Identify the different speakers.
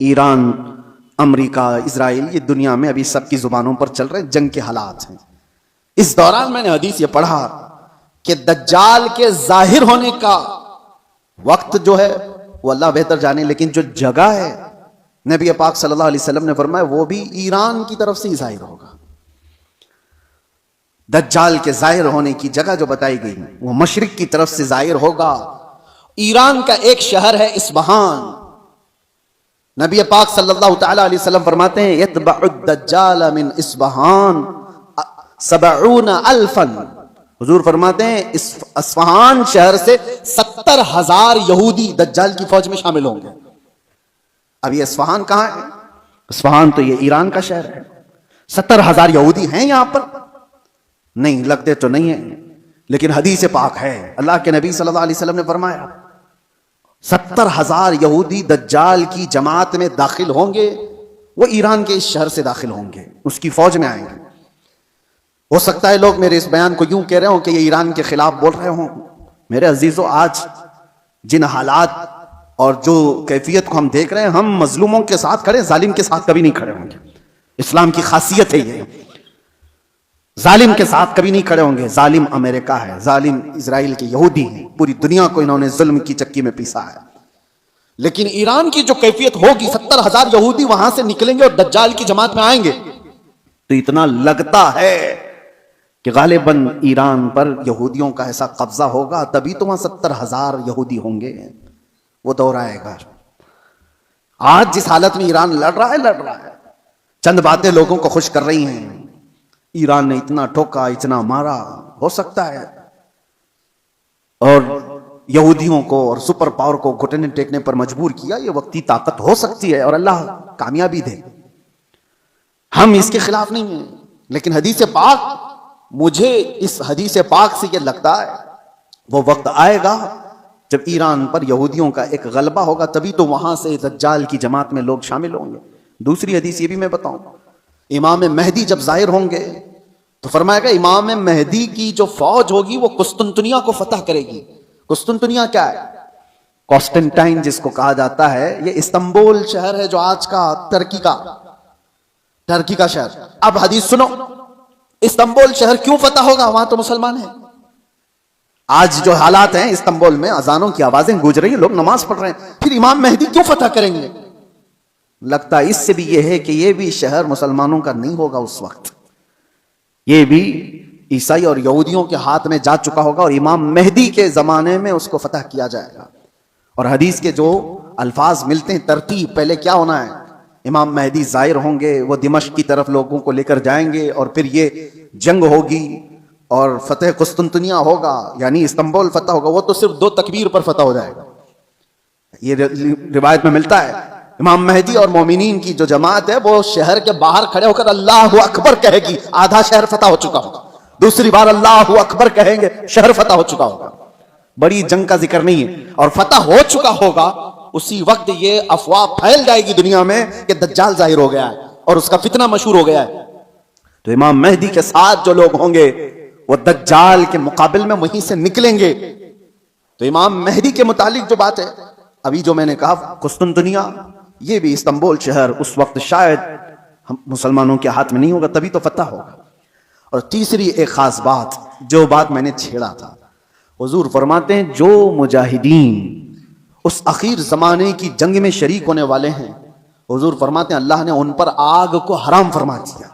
Speaker 1: ایران، امریکہ، اسرائیل، یہ دنیا میں ابھی سب کی زبانوں پر چل رہے جنگ کے حالات ہیں۔ اس دوران میں نے حدیث یہ پڑھا کہ دجال کے ظاہر ہونے کا وقت جو ہے وہ اللہ بہتر جانے، لیکن جو جگہ ہے نبی پاک صلی اللہ علیہ وسلم نے فرمایا وہ بھی ایران کی طرف سے ہی ظاہر ہوگا۔ دجال کے ظاہر ہونے کی جگہ جو بتائی گئی وہ مشرق کی طرف سے ظاہر ہوگا۔ ایران کا ایک شہر ہے اصفہان، نبی پاک صلی اللہ تعالی علیہ وسلم فرماتے ہیں یتبع الدجال من اصفہان 70,000، حضور فرماتے ہیں اصفہان شہر سے 70,000 یہودی دجال کی فوج میں شامل ہوں گے۔ اب یہ اصفہان کہاں ہے؟ اصفہان تو یہ ایران کا شہر ہے۔ 70,000 یہودی ہیں یہاں پر؟ نہیں، لگتے تو نہیں ہیں، لیکن حدیث پاک ہے، اللہ کے نبی صلی اللہ علیہ وسلم نے فرمایا 70,000 یہودی دجال کی جماعت میں داخل ہوں گے، وہ ایران کے اس شہر سے داخل ہوں گے، اس کی فوج میں آئیں گے۔ ہو سکتا ہے لوگ میرے اس بیان کو یوں کہہ رہے ہوں کہ یہ ایران کے خلاف بول رہے ہوں۔ میرے عزیزو، آج جن حالات اور جو کیفیت کو ہم دیکھ رہے ہیں، ہم مظلوموں کے ساتھ کھڑے، ظالم کے ساتھ کبھی نہیں کھڑے ہوں گے۔ اسلام کی خاصیت ہے یہ، ظالم کے ساتھ کبھی نہیں کھڑے ہوں گے۔ ظالم امریکہ ہے، ظالم اسرائیل کے یہودی ہیں، پوری دنیا کو انہوں نے ظلم کی چکی میں پیسا ہے۔ لیکن ایران کی جو کیفیت ہوگی، 70,000 یہودی وہاں سے نکلیں گے اور دجال کی جماعت میں آئیں گے، تو اتنا لگتا ہے کہ غالباً ایران پر یہودیوں کا ایسا قبضہ ہوگا، تبھی تو وہاں 70,000 یہودی ہوں گے۔ وہ دور آئے گا۔ آج جس حالت میں ایران لڑ رہا ہے، چند باتیں لوگوں کو خوش کر رہی ہیں۔ ایران نے اتنا ٹھوکا، اتنا مارا، ہو سکتا ہے، اور یہودیوں کو اور سپر پاور کو گھٹنے ٹیکنے پر مجبور کیا، یہ وقتی طاقت ہو سکتی ہے اور اللہ کامیابی دے، ہم اس کے خلاف نہیں ہیں۔ لیکن حدیث پاک، مجھے اس حدیث پاک سے یہ لگتا ہے وہ وقت آئے گا جب ایران پر یہودیوں کا ایک غلبہ ہوگا، تبھی تو وہاں سے دجال کی جماعت میں لوگ شامل ہوں گے۔ دوسری حدیث یہ بھی میں بتاؤں، امام مہدی جب ظاہر ہوں گے تو فرمایا گا امام مہدی کی جو فوج ہوگی وہ قسطنطنیہ کو فتح کرے گی۔ قسطنطنیہ کیا ہے؟ کانسٹنٹائن جس کو کہا جاتا ہے، یہ استنبول شہر ہے جو آج کا ترکی کا شہر۔ اب حدیث سنو، استنبول شہر کیوں فتح ہوگا؟ وہاں تو مسلمان ہیں۔ آج جو حالات ہیں استنبول میں، اذانوں کی آوازیں گونج رہی ہیں، لوگ نماز پڑھ رہے ہیں، پھر امام مہدی کیوں فتح کریں گے؟ لگتا اس سے بھی یہ ہے کہ یہ بھی شہر مسلمانوں کا نہیں ہوگا اس وقت، یہ بھی عیسائی اور یہودیوں کے ہاتھ میں جا چکا ہوگا، اور امام مہدی کے زمانے میں اس کو فتح کیا جائے گا۔ اور حدیث کے جو الفاظ ملتے ہیں، ترتیب پہلے کیا ہونا ہے، امام مہدی ظاہر ہوں گے، وہ دمشق کی طرف لوگوں کو لے کر جائیں گے، اور پھر یہ جنگ ہوگی اور فتح قسطنطنیہ ہوگا، یعنی استنبول فتح ہوگا۔ وہ تو صرف 2 تکبیر پر فتح ہو جائے گا، یہ روایت میں ملتا ہے۔ امام مہدی اور مومنین کی جو جماعت ہے وہ شہر کے باہر کھڑے ہو کر اللہ اکبر کہے گی، آدھا شہر فتح ہو چکا ہوگا، دوسری بار اللہ اکبر کہیں گے، شہر فتح ہو چکا ہوگا۔ بڑی جنگ کا ذکر نہیں ہے، اور فتح ہو چکا ہوگا، اسی وقت یہ افواہ پھیل جائے گی دنیا میں کہ دجال ظاہر ہو گیا ہے اور اس کا فتنہ مشہور ہو گیا ہے۔ تو امام مہدی کے ساتھ جو لوگ ہوں گے وہ دجال کے مقابل میں وہیں سے نکلیں گے۔ تو امام مہدی کے متعلق جو بات ہے، ابھی جو میں نے کہا قسطنطنیہ، یہ بھی استنبول شہر اس وقت شاید مسلمانوں کے ہاتھ میں نہیں ہوگا، تبھی تو فتح ہوگا۔ اور تیسری ایک خاص بات، جو بات میں نے چھیڑا تھا، حضور فرماتے ہیں جو مجاہدین اس اخیر زمانے کی جنگ میں شریک ہونے والے ہیں، حضور فرماتے ہیں اللہ نے ان پر آگ کو حرام فرما دیا۔